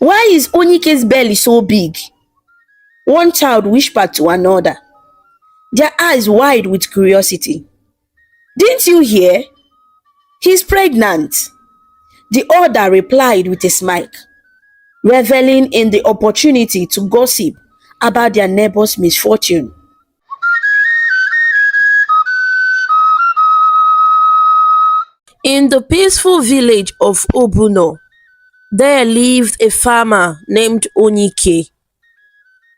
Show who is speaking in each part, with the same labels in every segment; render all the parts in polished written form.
Speaker 1: "Why is Onyike's belly so big?" one child whispered to another, their eyes wide with curiosity. "Didn't you hear? He's pregnant," the other replied with a smile, reveling in the opportunity to gossip about their neighbor's misfortune. In the peaceful village of Obuno, there lived a farmer named Onyike.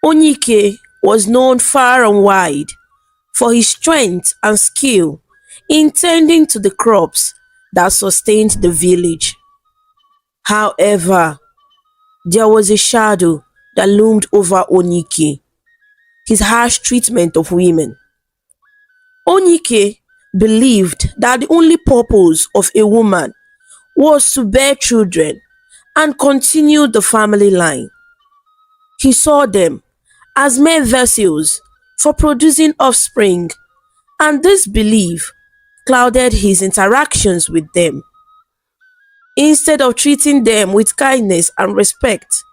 Speaker 1: Onyike was known far and wide for his strength and skill in tending to the crops that sustained the village. However, there was a shadow that loomed over Onyike: his harsh treatment of women. Onyike believed that the only purpose of a woman was to bear children and continue the family line. He saw them as mere vessels for producing offspring, and this belief clouded his interactions with them. Instead of treating them with kindness and respect,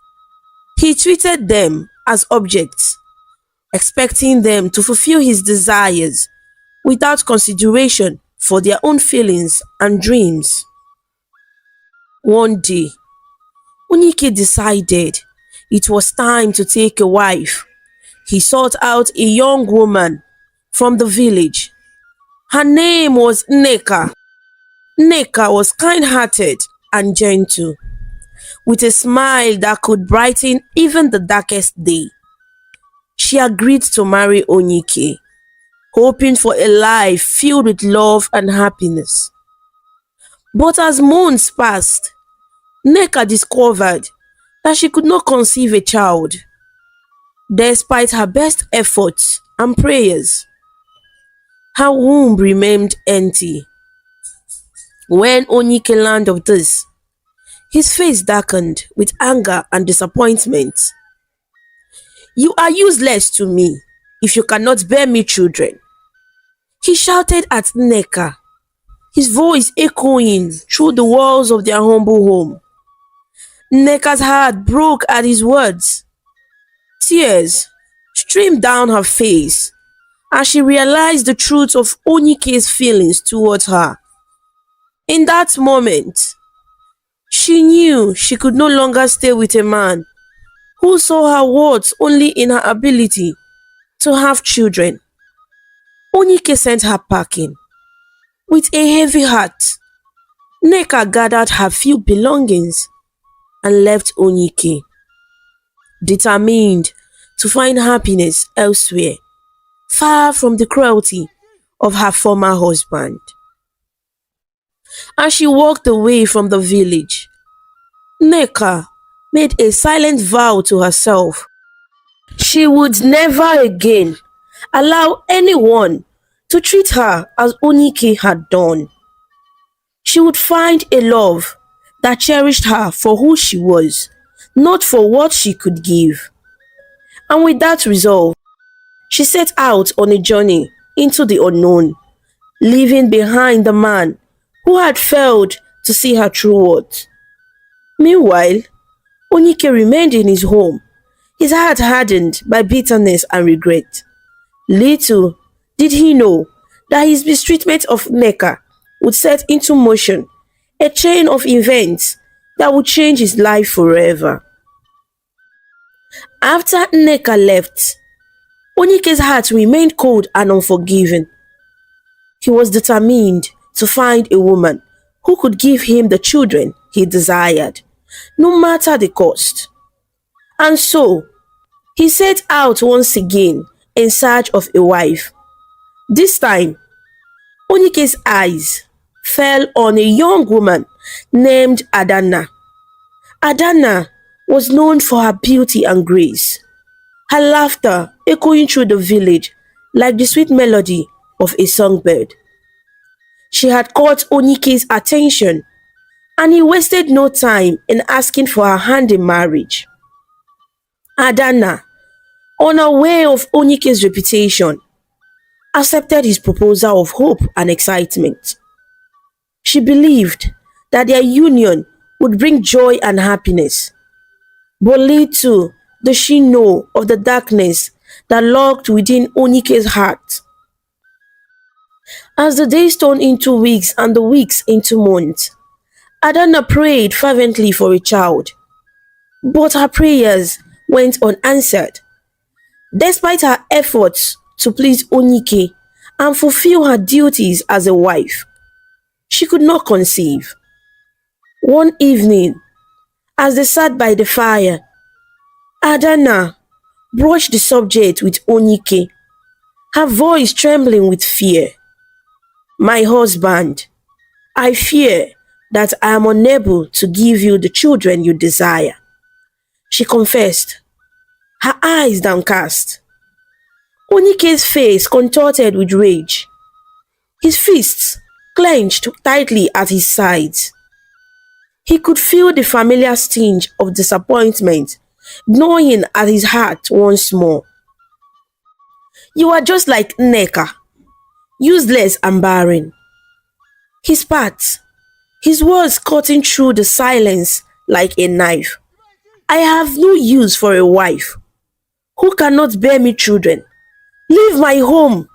Speaker 1: he treated them as objects, expecting them to fulfill his desires without consideration for their own feelings and dreams. One day, Onyike decided it was time to take a wife. He sought out a young woman from the village. Her name was Nneka. Nneka was kind-hearted and gentle, with a smile that could brighten even the darkest day. She agreed to marry Onyike, hoping for a life filled with love and happiness. But as months passed, Nneka discovered that she could not conceive a child, despite her best efforts and prayers. Her womb remained empty. When Onyike learned of this, his face darkened with anger and disappointment. "You are useless to me if you cannot bear me children," he shouted at Nneka, his voice echoing through the walls of their humble home. Nneka's heart broke at his words. Tears streamed down her face as she realized the truth of Onyike's feelings towards her. In that moment, she knew she could no longer stay with a man who saw her worth only in her ability to have children. Onyike sent her packing. With a heavy heart, Nneka gathered her few belongings and left Onyike, determined to find happiness elsewhere, far from the cruelty of her former husband. As she walked away from the village, Nneka made a silent vow to herself. She would never again allow anyone to treat her as Onyike had done. She would find a love that cherished her for who she was, not for what she could give. And with that resolve, she set out on a journey into the unknown, leaving behind the man who had failed to see her true worth. Meanwhile, Onyike remained in his home, his heart hardened by bitterness and regret. Little did he know that his mistreatment of Nneka would set into motion a chain of events that would change his life forever. After Nneka left, Onyike's heart remained cold and unforgiving. He was determined to find a woman who could give him the children he desired, no matter the cost. And so, he set out once again in search of a wife. This time, Onyike's eyes fell on a young woman named Adanna. Adanna was known for her beauty and grace, her laughter echoing through the village like the sweet melody of a songbird. She had caught Onyike's attention, and he wasted no time in asking for her hand in marriage. Adanna, unaware of Onyike's reputation, accepted his proposal of hope and excitement. She believed that their union would bring joy and happiness. But little does she know of the darkness that lurked within Onike's heart. As the days turned into weeks and the weeks into months, Adana prayed fervently for a child, but her prayers went unanswered. Despite her efforts to please Onike and fulfill her duties as a wife, she could not conceive. One evening, as they sat by the fire, Adana broached the subject with Onike, her voice trembling with fear. "My husband, I fear that I am unable to give you the children you desire," she confessed, her eyes downcast. Onike's face contorted with rage, his fists clenched tightly at his sides. He could feel the familiar sting of disappointment gnawing at his heart once more. "You are just like Nneka, useless and barren." He spat, his words cutting through the silence like a knife. "I have no use for a wife who cannot bear me children. Leave my home."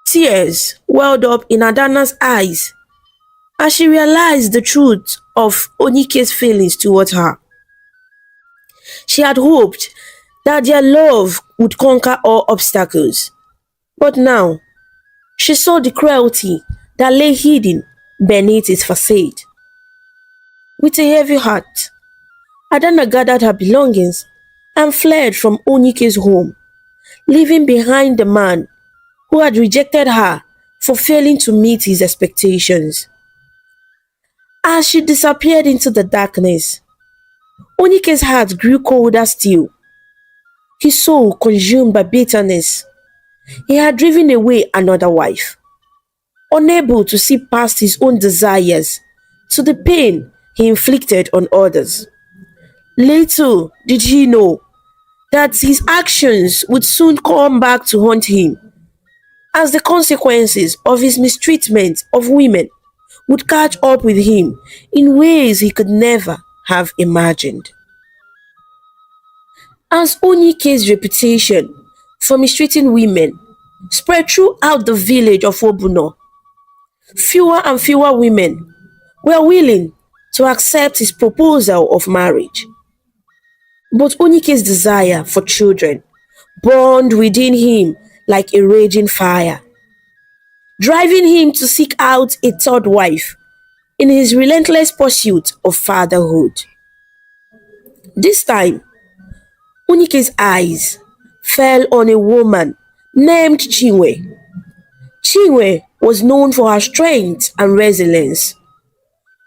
Speaker 1: Tears welled up in Adana's eyes as she realized the truth of Onike's feelings towards her. She had hoped that their love would conquer all obstacles, but now she saw the cruelty that lay hidden beneath its facade. With a heavy heart, Adana gathered her belongings and fled from Onike's home, leaving behind the man who had rejected her for failing to meet his expectations. As she disappeared into the darkness, Onike's heart grew colder still, his soul consumed by bitterness. He had driven away another wife, unable to see past his own desires to the pain he inflicted on others. Little did he know that his actions would soon come back to haunt him, as the consequences of his mistreatment of women would catch up with him in ways he could never have imagined. As Onike's reputation for mistreating women spread throughout the village of Obuno, fewer and fewer women were willing to accept his proposal of marriage. But Onike's desire for children burned within him like a raging fire, driving him to seek out a third wife in his relentless pursuit of fatherhood. This time, Onike's eyes fell on a woman named Chinwe. Chinwe was known for her strength and resilience,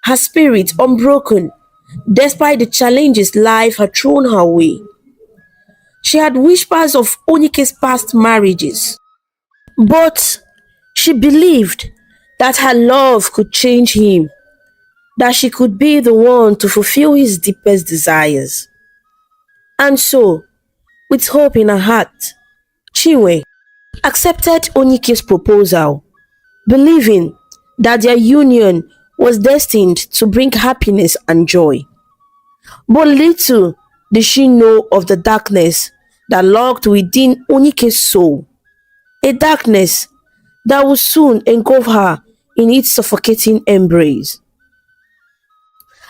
Speaker 1: her spirit unbroken despite the challenges life had thrown her way. She had whispers of Onike's past marriages, but she believed that her love could change him, that she could be the one to fulfill his deepest desires. And so, with hope in her heart, Chinwe accepted Onike's proposal, believing that their union was destined to bring happiness and joy. But little did she know of the darkness that lurked within Onike's soul, a darkness that would soon engulf her in its suffocating embrace.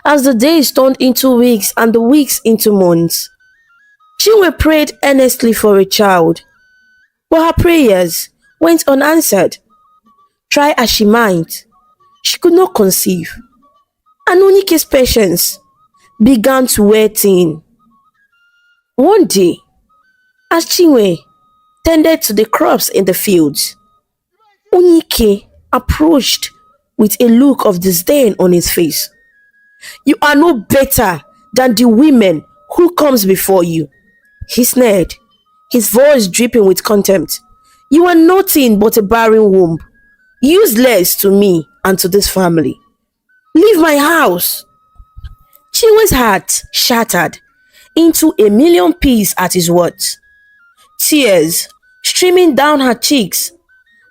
Speaker 1: As the days turned into weeks and the weeks into months, Chinwe prayed earnestly for a child, but her prayers went unanswered. Try as she might, she could not conceive, and Onike's patience began to wear thin. One day, as Chinwe tended to the crops in the fields, Onike approached with a look of disdain on his face. "You are no better than the women who comes before you," he sneered, his voice dripping with contempt. "You are nothing but a barren womb, useless to me and to this family. Leave my house." Chinwe's heart shattered into a million pieces at his words, tears streaming down her cheeks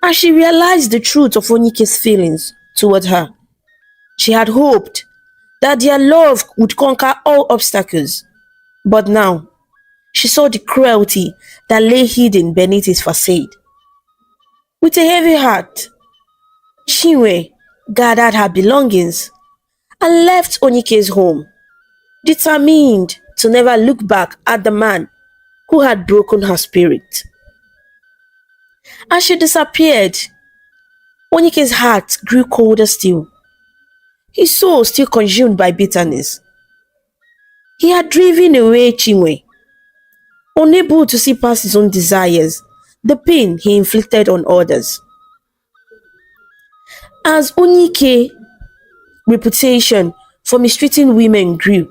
Speaker 1: as she realized the truth of Onike's feelings toward her. She had hoped that their love would conquer all obstacles. But now, she saw the cruelty that lay hidden beneath his facade. With a heavy heart, Chinwe gathered her belongings and left Onike's home, determined to never look back at the man who had broken her spirit. As she disappeared, Onike's heart grew colder still, his soul still consumed by bitterness. He had driven away Chinwe, unable to see past his own desires, the pain he inflicted on others. As Onike's reputation for mistreating women grew,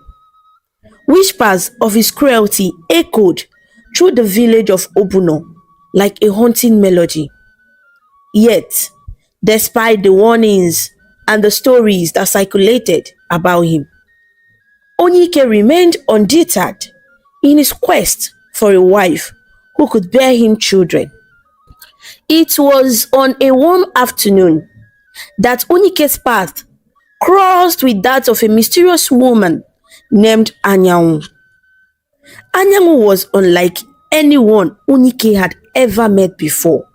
Speaker 1: whispers of his cruelty echoed through the village of Obuno like a haunting melody. Yet, despite the warnings and the stories that circulated about him, Onike remained undeterred in his quest for a wife who could bear him children. It was on a warm afternoon that Onike's path crossed with that of a mysterious woman named Anyanwu. Anyanwu was unlike anyone Onike had ever met before.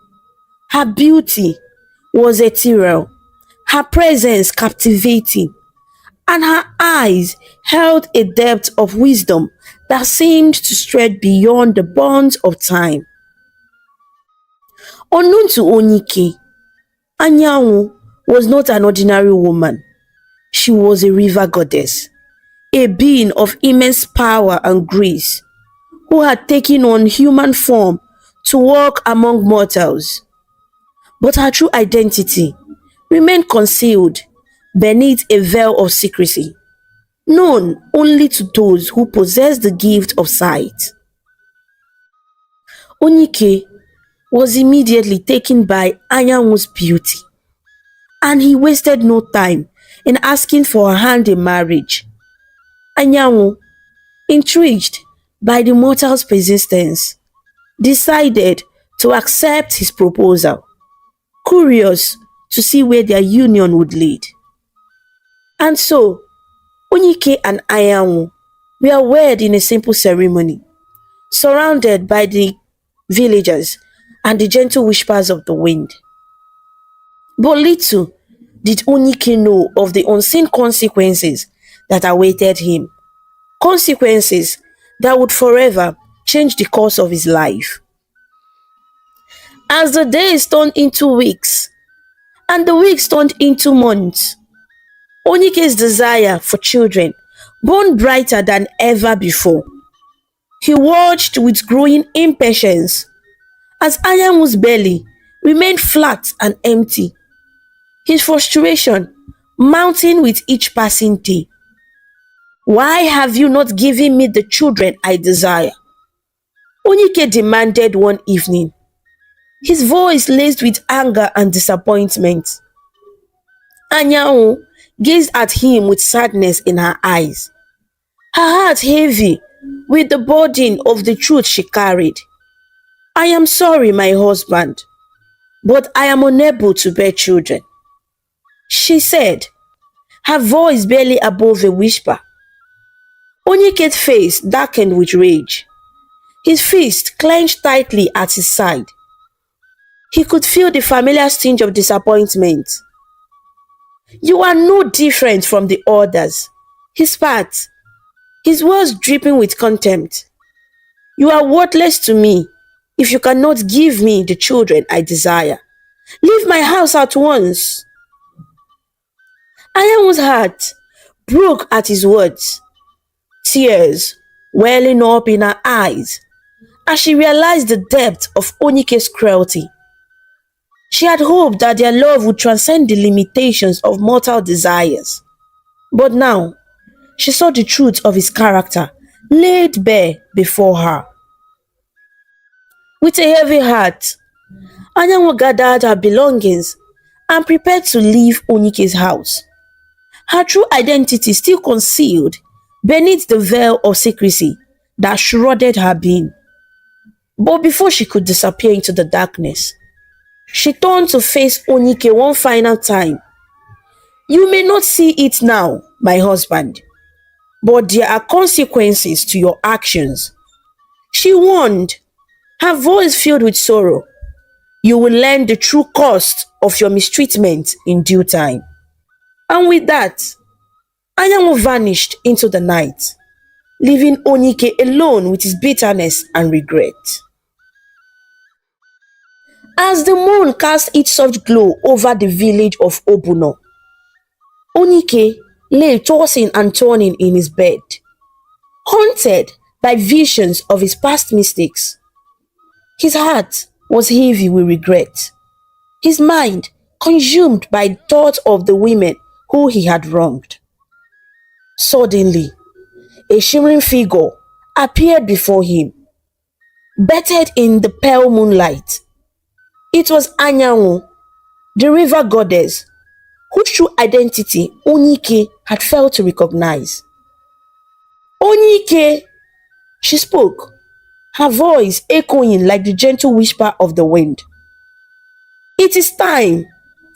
Speaker 1: Her beauty was ethereal, her presence captivating, and her eyes held a depth of wisdom that seemed to stretch beyond the bounds of time. Unknown to Onike, Anyanwu was not an ordinary woman. She was a river goddess, a being of immense power and grace, who had taken on human form to walk among mortals. But her true identity remained concealed beneath a veil of secrecy, known only to those who possess the gift of sight. Onike was immediately taken by Anyanwu's beauty, and he wasted no time in asking for her hand in marriage. Anyanwu, intrigued by the mortal's persistence, decided to accept his proposal, curious to see where their union would lead. And so, Onike and Anyanwu were wed in a simple ceremony, surrounded by the villagers and the gentle whispers of the wind. But little did Onike know of the unseen consequences that awaited him, consequences that would forever change the course of his life. As the days turned into weeks, and the weeks turned into months, Onike's desire for children burned brighter than ever before. He watched with growing impatience as Anyanwu's belly remained flat and empty, his frustration mounting with each passing day. "Why have you not given me the children I desire?" Onike demanded one evening, his voice laced with anger and disappointment. Anyanwu gazed at him with sadness in her eyes, her heart heavy with the burden of the truth she carried. "I am sorry, my husband, but I am unable to bear children," she said, her voice barely above a whisper. Onike's face darkened with rage, his fist clenched tightly at his side. He could feel the familiar sting of disappointment. "You are no different from the others," he spat, his words dripping with contempt. "You are worthless to me if you cannot give me the children I desire. Leave my house at once." Anyanwu's heart broke at his words, tears welling up in her eyes as she realized the depth of Onike's cruelty. She had hoped that their love would transcend the limitations of mortal desires. But now, she saw the truth of his character laid bare before her. With a heavy heart, Anyanwu gathered her belongings and prepared to leave Onike's house, her true identity still concealed beneath the veil of secrecy that shrouded her being. But before she could disappear into the darkness, she turned to face Onike one final time. You may not see it now, my husband, but there are consequences to your actions. She warned, her voice filled with sorrow. You will learn the true cost of your mistreatment in due time. And with that, Anyanwu vanished into the night, leaving Onyike alone with his bitterness and regret. As the moon cast its soft glow over the village of Obuno, Onyike lay tossing and turning in his bed, haunted by visions of his past mistakes. His heart was heavy with regret, his mind consumed by thoughts of the women who he had wronged. Suddenly, a shimmering figure appeared before him, bathed in the pale moonlight. It was Anyanwu, the river goddess, whose true identity Onyike had failed to recognize. Onyike, she spoke, her voice echoing like the gentle whisper of the wind. It is time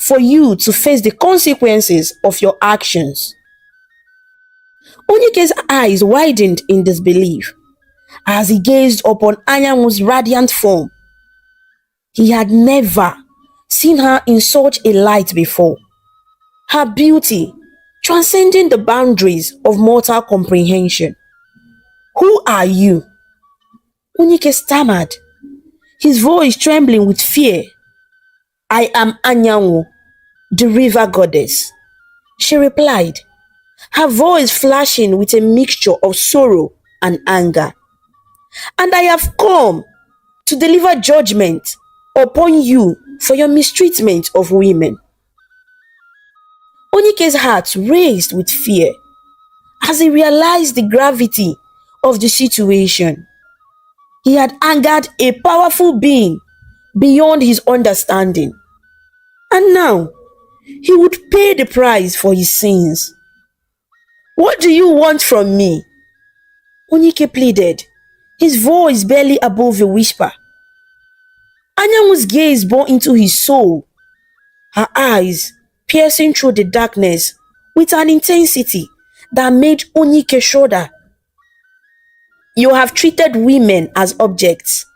Speaker 1: for you to face the consequences of your actions. Onyike's eyes widened in disbelief as he gazed upon Anyanwu's radiant form. He had never seen her in such a light before, her beauty transcending the boundaries of mortal comprehension. Who are you? Onyike stammered, his voice trembling with fear. I am Anyanwu, the river goddess, she replied, her voice flashing with a mixture of sorrow and anger. And I have come to deliver judgment upon you for your mistreatment of women. Onyike's heart raced with fear as he realized the gravity of the situation. He had angered a powerful being beyond his understanding, and now he would pay the price for his sins. What do you want from me? Onyike pleaded, his voice barely above a whisper. Anyanwu's gaze bore into his soul, her eyes piercing through the darkness with an intensity that made Onyike shudder. You have treated women as objects,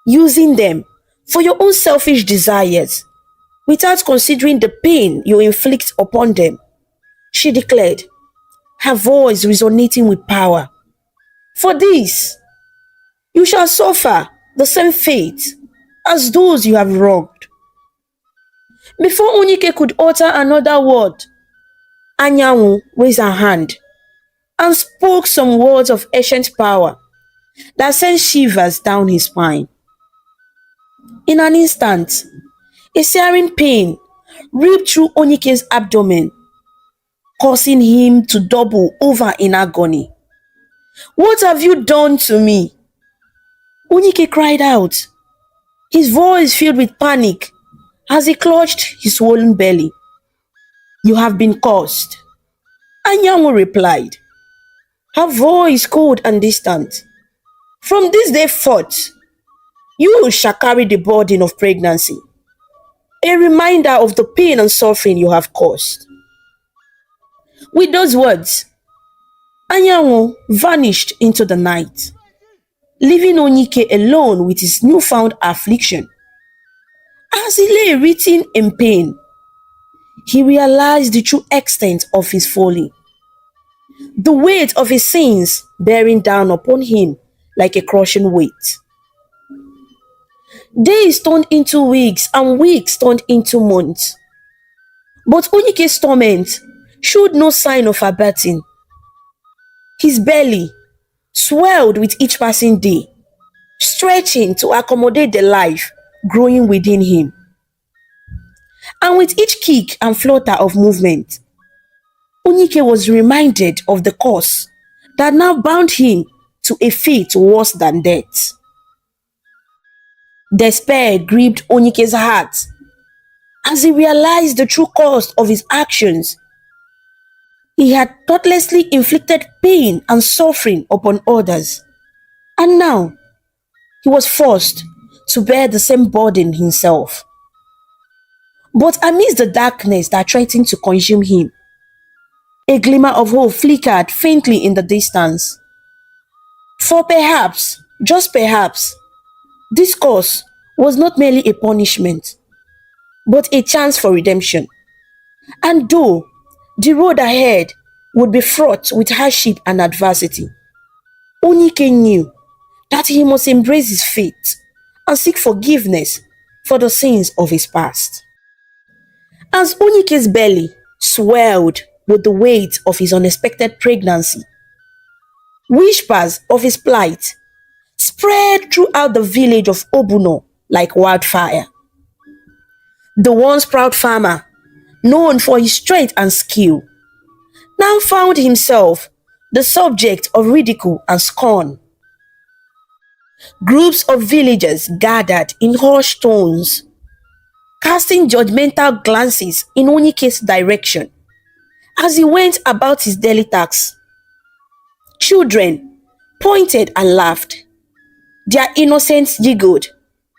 Speaker 1: using them for your own selfish desires, without considering the pain you inflict upon them, she declared, her voice resonating with power. For this, you shall suffer the same fate as those you have wronged. Before Onyike could utter another word, Anyanwu raised her hand and spoke some words of ancient power that sent shivers down his spine. In an instant, a searing pain ripped through Onyike's abdomen, causing him to double over in agony. What have you done to me? Onyike cried out, his voice filled with panic as he clutched his swollen belly. You have been cursed, Anyanwu replied, her voice cold and distant. From this day forth, you shall carry the burden of pregnancy, a reminder of the pain and suffering you have caused. With those words, Anyanwu vanished into the night, leaving Onyike alone with his newfound affliction. As he lay writhing in pain, he realized the true extent of his folly, the weight of his sins bearing down upon him like a crushing weight. Days turned into weeks and weeks turned into months. But Onyike's torment showed no sign of abating. His belly swelled with each passing day, stretching to accommodate the life growing within him. And with each kick and flutter of movement, Onyike was reminded of the curse that now bound him to a fate worse than death. Despair gripped Onyike's heart as he realized the true cost of his actions. He had thoughtlessly inflicted pain and suffering upon others, and now he was forced to bear the same burden himself. But amidst the darkness that threatened to consume him, a glimmer of hope flickered faintly in the distance. For perhaps, just perhaps, this course was not merely a punishment, but a chance for redemption. And though the road ahead would be fraught with hardship and adversity, Onyike knew that he must embrace his fate and seek forgiveness for the sins of his past. As Onyike's belly swelled with the weight of his unexpected pregnancy, whispers of his plight spread throughout the village of Obuno like wildfire. The once proud farmer, known for his strength and skill, now found himself the subject of ridicule and scorn. Groups of villagers gathered in hushed tones, casting judgmental glances in Onyike's direction as he went about his daily tasks. Children pointed and laughed. Their innocence giggled,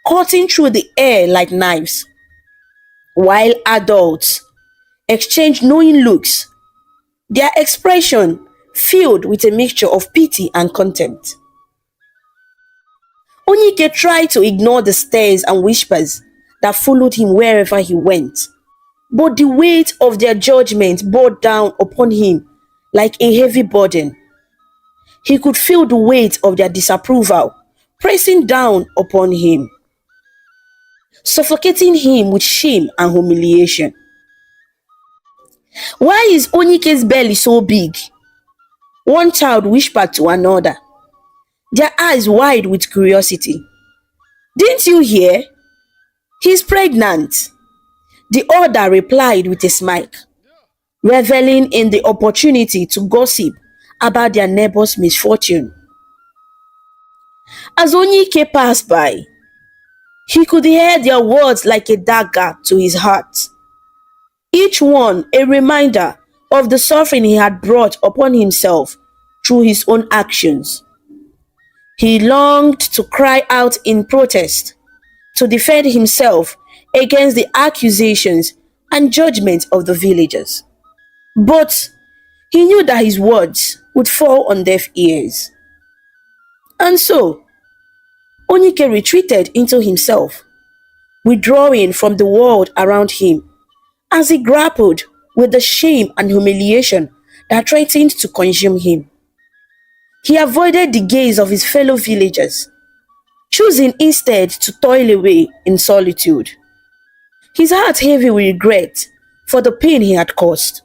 Speaker 1: cutting through the air like knives, while adults exchanged knowing looks, their expression filled with a mixture of pity and contempt. Onyike tried to ignore the stares and whispers that followed him wherever he went, but the weight of their judgment bore down upon him like a heavy burden. He could feel the weight of their disapproval pressing down upon him, suffocating him with shame and humiliation. Why is Onyike's belly so big? One child whispered to another, their eyes wide with curiosity. Didn't you hear? He's pregnant. The other replied with a smile, reveling in the opportunity to gossip about their neighbor's misfortune. As Onyike passed by, he could hear their words like a dagger to his heart, each one a reminder of the suffering he had brought upon himself through his own actions. He longed to cry out in protest, to defend himself against the accusations and judgments of the villagers. But he knew that his words would fall on deaf ears. And so, Onyike retreated into himself, withdrawing from the world around him as he grappled with the shame and humiliation that threatened to consume him. He avoided the gaze of his fellow villagers, choosing instead to toil away in solitude, his heart heavy with regret for the pain he had caused.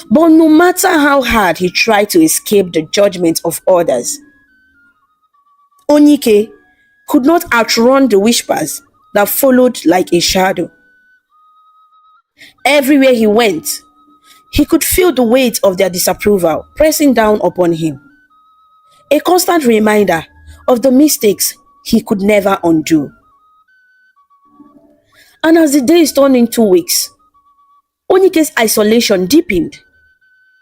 Speaker 1: But no matter how hard he tried to escape the judgment of others, Onyike could not outrun the whispers that followed like a shadow. Everywhere he went, he could feel the weight of their disapproval pressing down upon him, a constant reminder of the mistakes he could never undo. And as the days turned into weeks, Onyike's isolation deepened,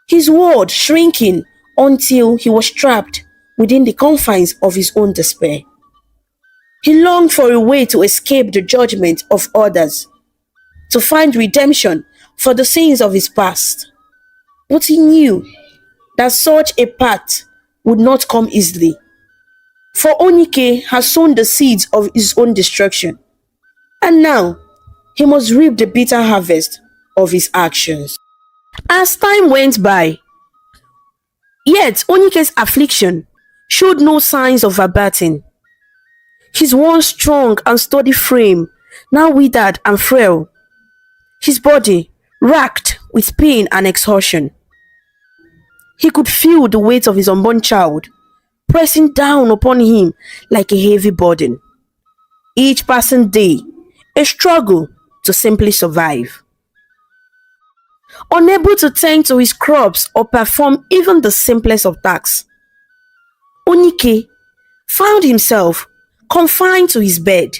Speaker 1: his world shrinking until he was trapped within the confines of his own despair. He longed for a way to escape the judgment of others, to find redemption for the sins of his past. But he knew that such a path would not come easily, for Onyike had sown the seeds of his own destruction, and now he must reap the bitter harvest of his actions. As time went by, yet Onyike's affliction showed no signs of abating. His once strong and sturdy frame now withered and frail, his body racked with pain and exhaustion. He could feel the weight of his unborn child pressing down upon him like a heavy burden. Each passing day, a struggle to simply survive. Unable to tend to his crops or perform even the simplest of tasks, Onyike found himself confined to his bed,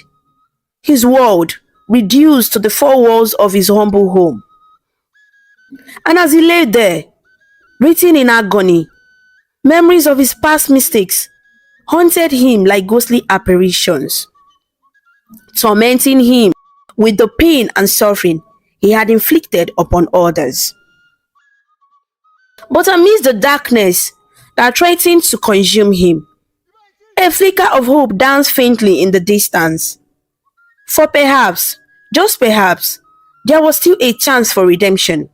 Speaker 1: his world reduced to the four walls of his humble home. And as he lay there, written in agony, memories of his past mistakes haunted him like ghostly apparitions, tormenting him with the pain and suffering he had inflicted upon others. But amidst the darkness that threatened to consume him, a flicker of hope danced faintly in the distance. For perhaps, just perhaps, there was still a chance for redemption,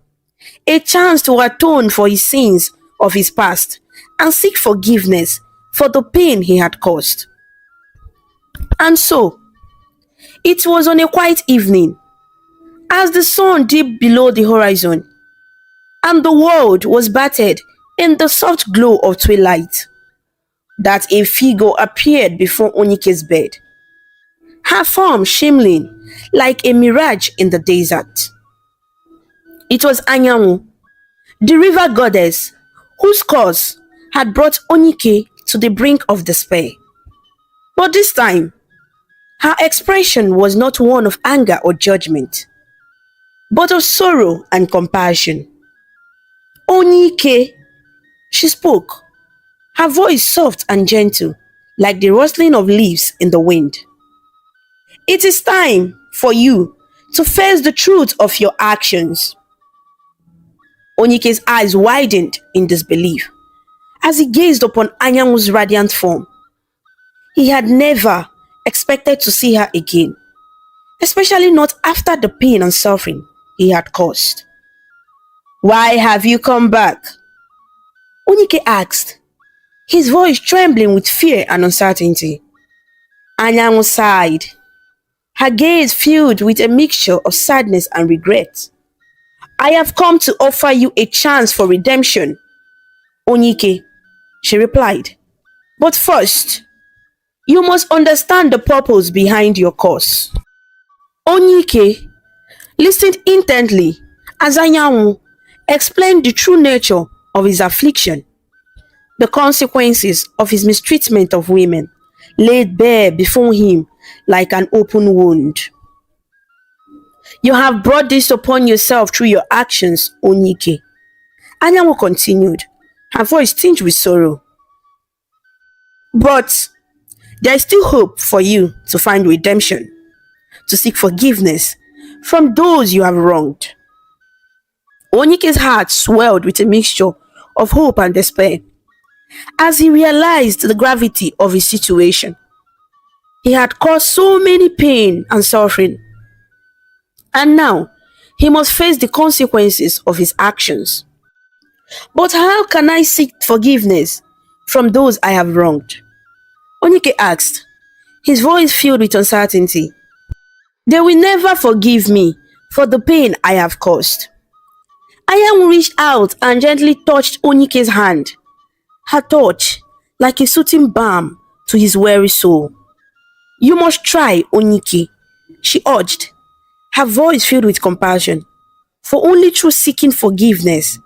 Speaker 1: a chance to atone for his sins of his past and seek forgiveness for the pain he had caused. And so, it was on a quiet evening, as the sun dipped below the horizon, and the world was bathed in the soft glow of twilight, that a figure appeared before Onike's bed, her form shimmering like a mirage in the desert. It was Anyanwu, the river goddess, whose curse had brought Onike to the brink of despair. But this time, her expression was not one of anger or judgment, but of sorrow and compassion. Onike, she spoke, her voice soft and gentle, like the rustling of leaves in the wind. It is time for you to face the truth of your actions. Onike's eyes widened in disbelief as he gazed upon Anyanwu's radiant form. He had never expected to see her again, especially not after the pain and suffering he had caused. "Why have you come back?" Onike asked, his voice trembling with fear and uncertainty. Anyanwu sighed, her gaze filled with a mixture of sadness and regret. "I have come to offer you a chance for redemption, Onike," she replied. "But first, you must understand the purpose behind your curse." Onike listened intently as Anyanwu explained the true nature of his affliction, the consequences of his mistreatment of women laid bare before him like an open wound. "You have brought this upon yourself through your actions, Onike," Anyanwu continued, her voice tinged with sorrow. "But there is still hope for you to find redemption, to seek forgiveness from those you have wronged." Onike's heart swelled with a mixture of hope and despair as he realized the gravity of his situation. He had caused so many pain and suffering, and now he must face the consequences of his actions. "But how can I seek forgiveness from those I have wronged?" Onike asked, his voice filled with uncertainty. "They will never forgive me for the pain I have caused." Anyanwu reached out and gently touched Onike's hand, her touch like a soothing balm to his weary soul. "You must try, Onike," she urged, her voice filled with compassion. "For only through seeking forgiveness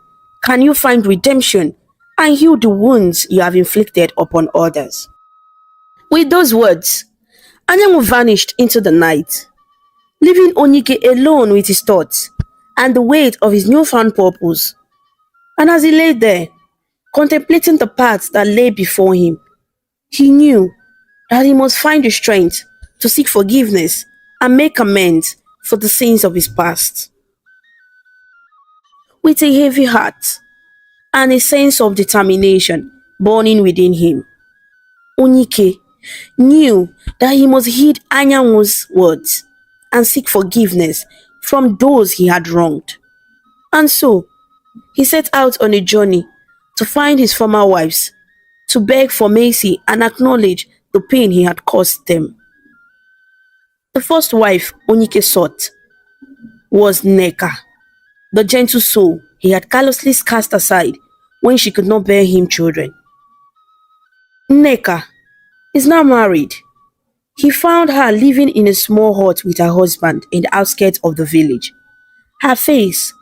Speaker 1: can you find redemption and heal the wounds you have inflicted upon others." With those words, Anyanwu vanished into the night, leaving Onike alone with his thoughts and the weight of his newfound purpose. And as he lay there, contemplating the path that lay before him, he knew that he must find the strength to seek forgiveness and make amends for the sins of his past. With a heavy heart and a sense of determination burning within him, Onike knew that he must heed Anyanwu's words and seek forgiveness from those he had wronged. And so, he set out on a journey to find his former wives, to beg for mercy and acknowledge the pain he had caused them. The first wife Onike sought was Nneka, the gentle soul he had callously cast aside when she could not bear him children. Nneka is now married. He found her living in a small hut with her husband in the outskirts of the village, her face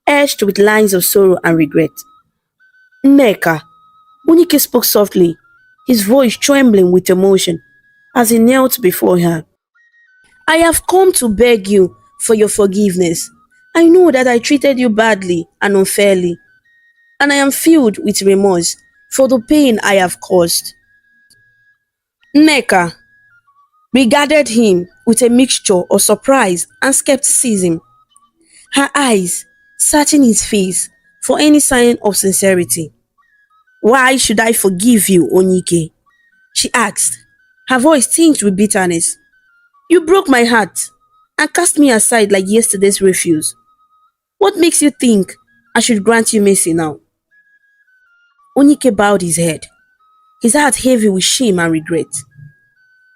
Speaker 1: etched with lines of sorrow and regret. "Nneka," Onike spoke softly, his voice trembling with emotion as he knelt before her. "I have come to beg you for your forgiveness. I know that I treated you badly and unfairly, and I am filled with remorse for the pain I have caused." "Nneka," regarded him with a mixture of surprise and skepticism, her eyes searching his face for any sign of sincerity. Why should I forgive you, Onyike? She asked, her voice tinged with bitterness. You broke my heart and cast me aside like yesterday's refuse. What makes you think I should grant you mercy now? Onyike bowed his head, his heart heavy with shame and regret.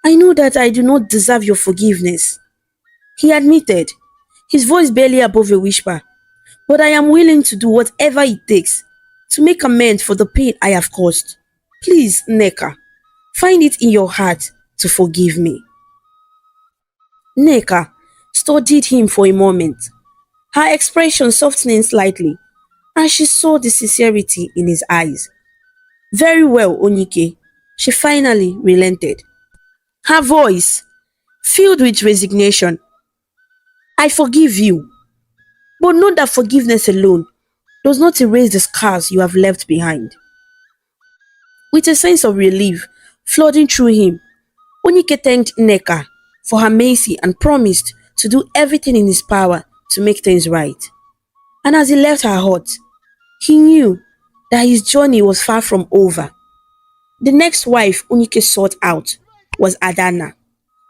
Speaker 1: I know that I do not deserve your forgiveness, he admitted, his voice barely above a whisper. But I am willing to do whatever it takes to make amends for the pain I have caused. Please, Neka, find it in your heart to forgive me. Neka studied him for a moment, her expression softening slightly as she saw the sincerity in his eyes. Very well, Onyike, she finally relented, her voice filled with resignation. I forgive you, but know that forgiveness alone does not erase the scars you have left behind. With a sense of relief flooding through him, Onyike thanked Nneka for her mercy and promised to do everything in his power to make things right. And as he left her hut, he knew that his journey was far from over. The next wife Onyike sought out was Adana,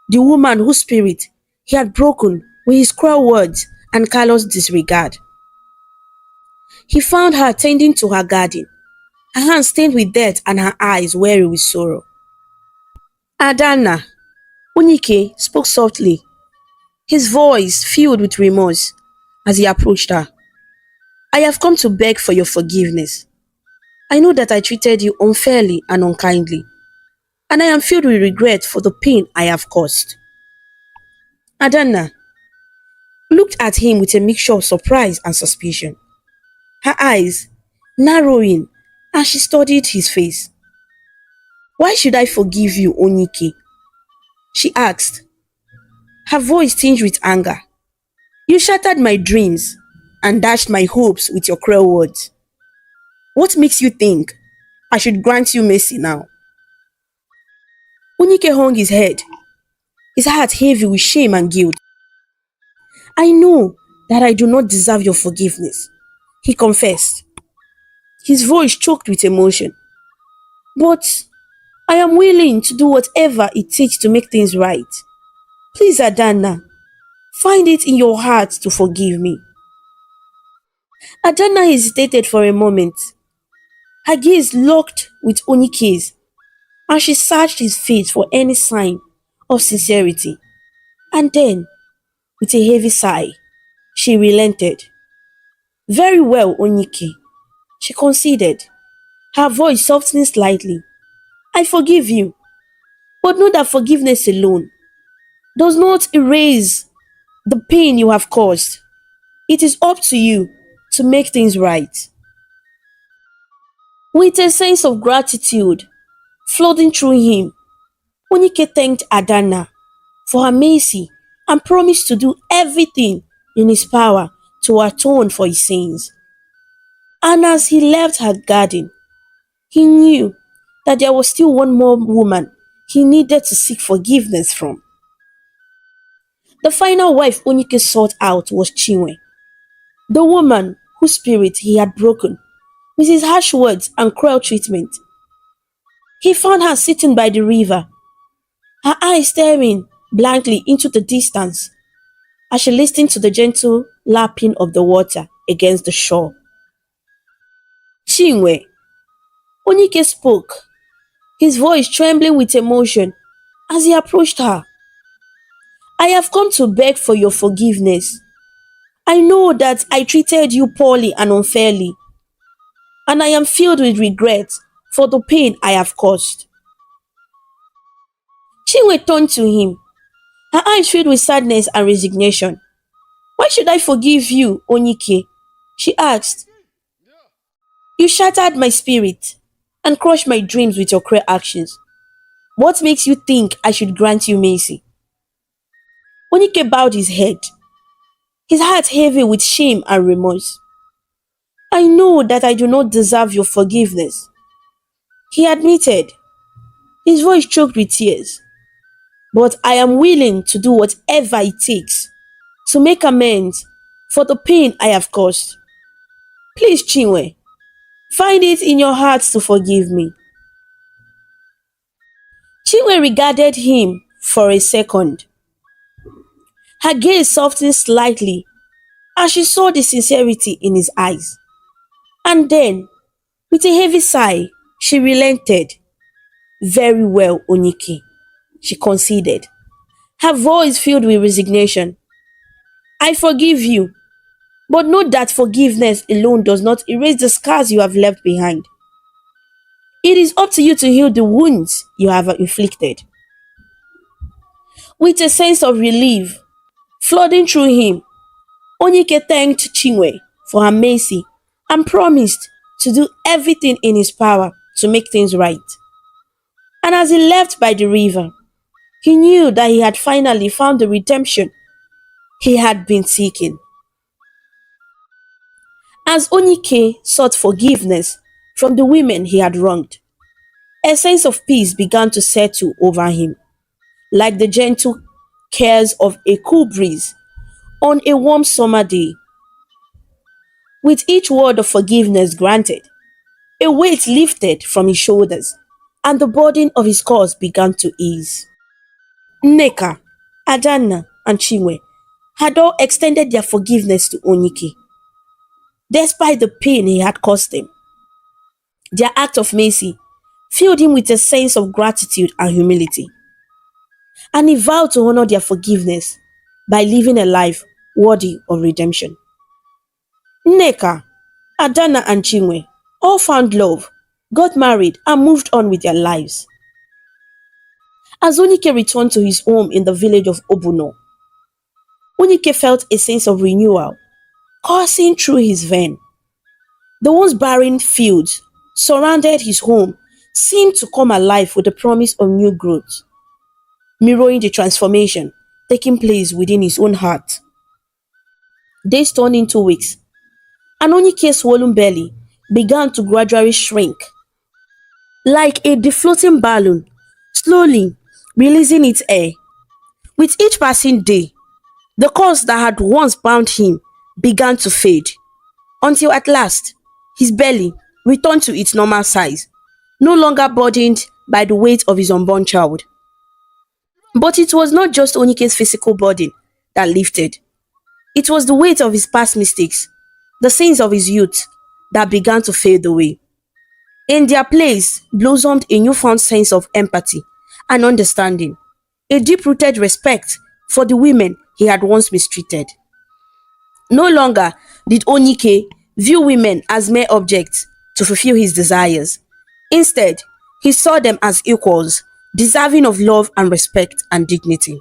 Speaker 1: the woman whose spirit he had broken with his cruel words and callous disregard. He found her tending to her garden, her hands stained with dirt and her eyes weary with sorrow. Adana, Onyike spoke softly, his voice filled with remorse as he approached her. I have come to beg for your forgiveness. I know that I treated you unfairly and unkindly, and I am filled with regret for the pain I have caused. Adana looked at him with a mixture of surprise and suspicion, her eyes narrowing as she studied his face. Why should I forgive you, Onyike? She asked, her voice tinged with anger. You shattered my dreams and dashed my hopes with your cruel words. What makes you think I should grant you mercy now? Onyike hung his head, his heart heavy with shame and guilt. I know that I do not deserve your forgiveness, he confessed, his voice choked with emotion. But I am willing to do whatever it takes to make things right. Please, Adana, find it in your heart to forgive me. Adana hesitated for a moment, her gaze locked with Onyike's as she searched his face for any sign of sincerity. And then, with a heavy sigh, she relented. Very well, Onyike, she conceded, her voice softening slightly. I forgive you, but know that forgiveness alone does not erase the pain you have caused. It is up to you to make things right. With a sense of gratitude flooding through him, Onyike thanked Adana for her mercy and promised to do everything in his power to atone for his sins. And as he left her garden, he knew that there was still one more woman he needed to seek forgiveness from. The final wife Onyike sought out was Chinwe, the woman whose spirit he had broken with his harsh words and cruel treatment. He found her sitting by the river, her eyes staring blankly into the distance as she listened to the gentle lapping of the water against the shore. Chinwe, Onyike spoke, his voice trembling with emotion as he approached her. I have come to beg for your forgiveness. I know that I treated you poorly and unfairly, and I am filled with regret for the pain I have caused. Chinwe turned to him, her eyes filled with sadness and resignation. Why should I forgive you, Onyike? She asked. You shattered my spirit and crushed my dreams with your cruel actions. What makes you think I should grant you mercy? Onyike bowed his head, his heart heavy with shame and remorse. I know that I do not deserve your forgiveness, he admitted, his voice choked with tears. but I am willing to do whatever it takes to make amends for the pain I have caused. Please, Chinwe, find it in your heart to forgive me. Chinwe regarded him for a second. Her gaze softened slightly as she saw the sincerity in his eyes. And then, with a heavy sigh, she relented. Very well, Onyike, she conceded, her voice filled with resignation. I forgive you, but note that forgiveness alone does not erase the scars you have left behind. It is up to you to heal the wounds you have inflicted. With a sense of relief flooding through him, Onyike thanked Chinwe for her mercy and promised to do everything in his power to make things right. And as he left by the river, he knew that he had finally found the redemption he had been seeking. As Onyike sought forgiveness from the women he had wronged, a sense of peace began to settle over him, like the gentle cares of a cool breeze on a warm summer day. With each word of forgiveness granted, a weight lifted from his shoulders, and the burden of his cause began to ease. Nneka, Adanna, and Chinwe had all extended their forgiveness to Onyike, despite the pain he had caused them. Their act of mercy filled him with a sense of gratitude and humility, and he vowed to honor their forgiveness by living a life worthy of redemption. Nneka, Adanna, and Chinwe all found love, got married, and moved on with their lives. As Onyike returned to his home in the village of Obuno, Onyike felt a sense of renewal coursing through his veins. The once barren fields surrounded his home seemed to come alive with the promise of new growth, mirroring the transformation taking place within his own heart. Days turned into weeks, and Onyike's swollen belly began to gradually shrink, like a deflating balloon, slowly releasing its air. With each passing day, the cords that had once bound him began to fade, until at last, his belly returned to its normal size, no longer burdened by the weight of his unborn child. But it was not just Onyike's physical burden that lifted. It was the weight of his past mistakes, the sins of his youth, that began to fade away. In their place blossomed a newfound sense of empathy and understanding, a deep-rooted respect for the women he had once mistreated. No longer did Onyike view women as mere objects to fulfill his desires. Instead, he saw them as equals, deserving of love and respect and dignity.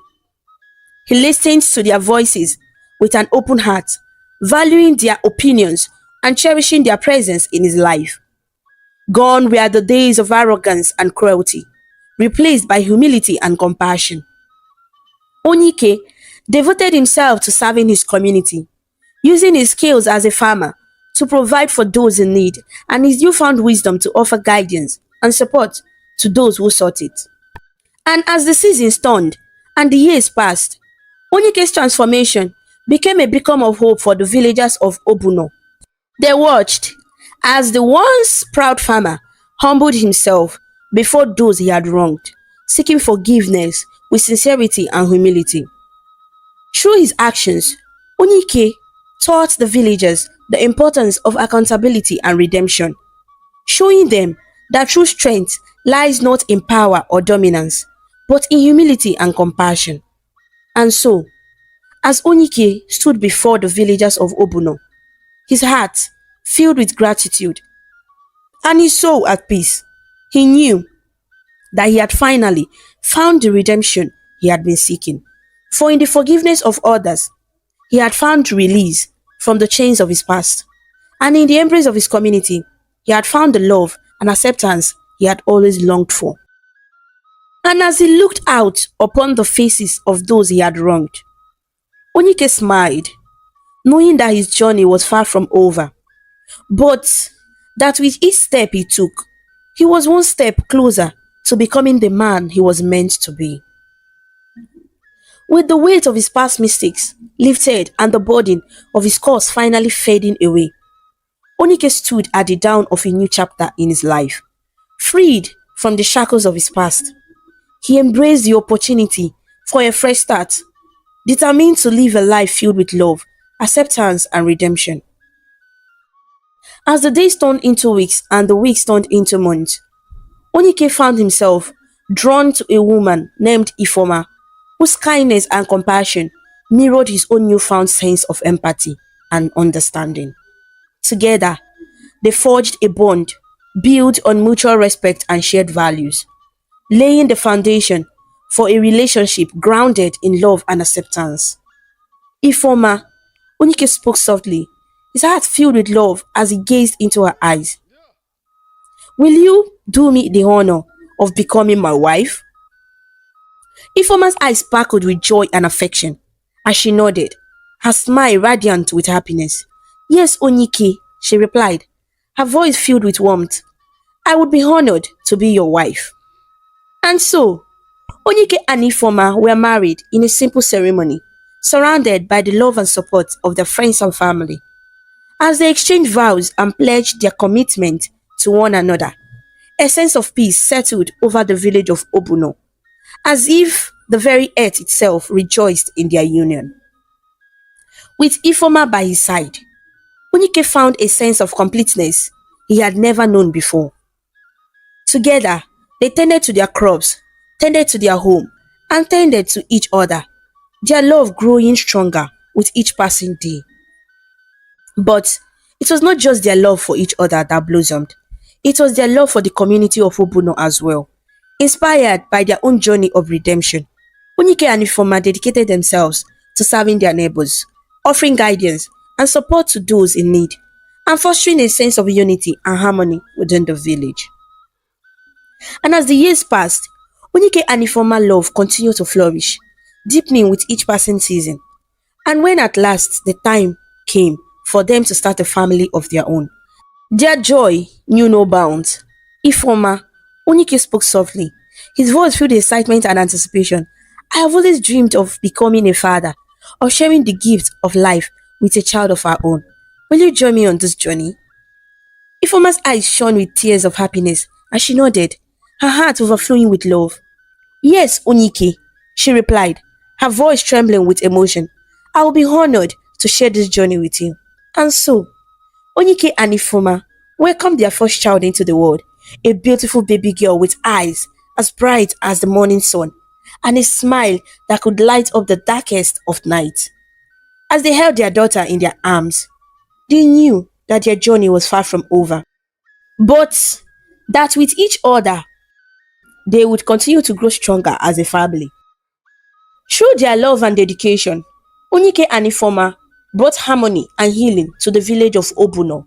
Speaker 1: He listened to their voices with an open heart, valuing their opinions and cherishing their presence in his life. Gone were the days of arrogance and cruelty, replaced by humility and compassion. Onyike devoted himself to serving his community, using his skills as a farmer to provide for those in need and his newfound wisdom to offer guidance and support to those who sought it. And as the seasons turned and the years passed, Onyike's transformation became a beacon of hope for the villagers of Obuno. They watched as the once proud farmer humbled himself before those he had wronged, seeking forgiveness with sincerity and humility. Through his actions, Onyike taught the villagers the importance of accountability and redemption, showing them that true strength lies not in power or dominance, but in humility and compassion. And so, as Onyike stood before the villagers of Obuno, his heart filled with gratitude and his soul at peace, he knew that he had finally found the redemption he had been seeking. For in the forgiveness of others, he had found release from the chains of his past. And in the embrace of his community, he had found the love and acceptance he had always longed for. And as he looked out upon the faces of those he had wronged, Onyike smiled, knowing that his journey was far from over, but that with each step he took, he was one step closer to becoming the man he was meant to be. With the weight of his past mistakes lifted and the burden of his cause finally fading away, Onike stood at the dawn of a new chapter in his life. Freed from the shackles of his past, he embraced the opportunity for a fresh start, determined to live a life filled with love, acceptance, and redemption. As the days turned into weeks and the weeks turned into months, Onike found himself drawn to a woman named Ifoma, whose kindness and compassion mirrored his own newfound sense of empathy and understanding. Together, they forged a bond built on mutual respect and shared values, laying the foundation for a relationship grounded in love and acceptance. Ifoma, Onike spoke softly, his heart filled with love as he gazed into her eyes. Will you do me the honor of becoming my wife? Ifoma's eyes sparkled with joy and affection as she nodded, her smile radiant with happiness. Yes, Onike, she replied, her voice filled with warmth. I would be honored to be your wife. And so, Onike and Ifoma were married in a simple ceremony, surrounded by the love and support of their friends and family. As they exchanged vows and pledged their commitment to one another, a sense of peace settled over the village of Obuno, as if the very earth itself rejoiced in their union. With Ifoma by his side, Onike found a sense of completeness he had never known before. Together, they tended to their crops, tended to their home, and tended to each other, their love growing stronger with each passing day. But it was not just their love for each other that blossomed, it was their love for the community of Obuno as well. Inspired by their own journey of redemption, Onike and Ifoma dedicated themselves to serving their neighbors, offering guidance and support to those in need, and fostering a sense of unity and harmony within the village. And as the years passed, Onike and Ifoma love continued to flourish, deepening with each passing season. And when at last the time came for them to start a family of their own, their joy knew no bounds. Ifoma, Onike spoke softly, his voice filled with excitement and anticipation. I have always dreamed of becoming a father, of sharing the gift of life with a child of our own. Will you join me on this journey? Ifoma's eyes shone with tears of happiness as she nodded, her heart overflowing with love. Yes, Onike, she replied, her voice trembling with emotion. I will be honored to share this journey with you. And so, Onike and Ifoma welcomed their first child into the world, a beautiful baby girl with eyes as bright as the morning sun and a smile that could light up the darkest of night. As they held their daughter in their arms, they knew that their journey was far from over, but that with each other, they would continue to grow stronger as a family. Through their love and dedication, Onike and Ifoma brought harmony and healing to the village of Obuno.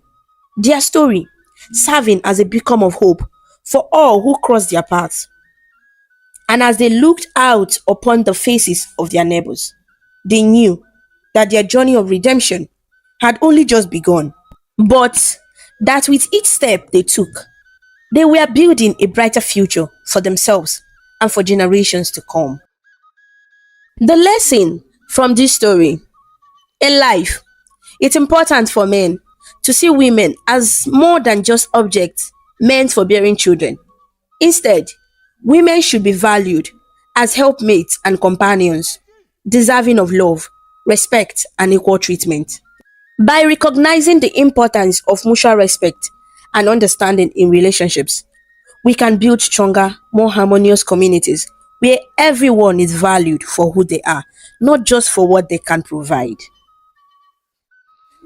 Speaker 1: Their story serving as a beacon of hope for all who crossed their paths. And as they looked out upon the faces of their neighbors, they knew that their journey of redemption had only just begun, but that with each step they took, they were building a brighter future for themselves and for generations to come. The lesson from this story: in life, it's important for men to see women as more than just objects meant for bearing children. Instead, women should be valued as helpmates and companions, deserving of love, respect, and equal treatment. By recognizing the importance of mutual respect and understanding in relationships, we can build stronger, more harmonious communities where everyone is valued for who they are, not just for what they can provide.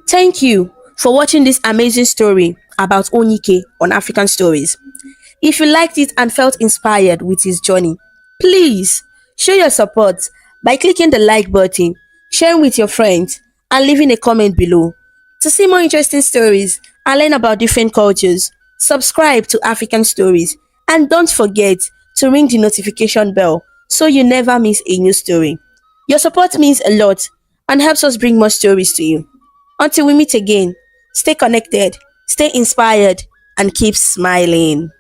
Speaker 1: Thank you for watching this amazing story about Onike on African Stories. If you liked it and felt inspired with his journey, please show your support by clicking the like button, sharing with your friends, and leaving a comment below. To see more interesting stories and learn about different cultures, subscribe to African Stories and don't forget to ring the notification bell so you never miss a new story. Your support means a lot and helps us bring more stories to you. Until we meet again, stay connected, stay inspired, and keep smiling.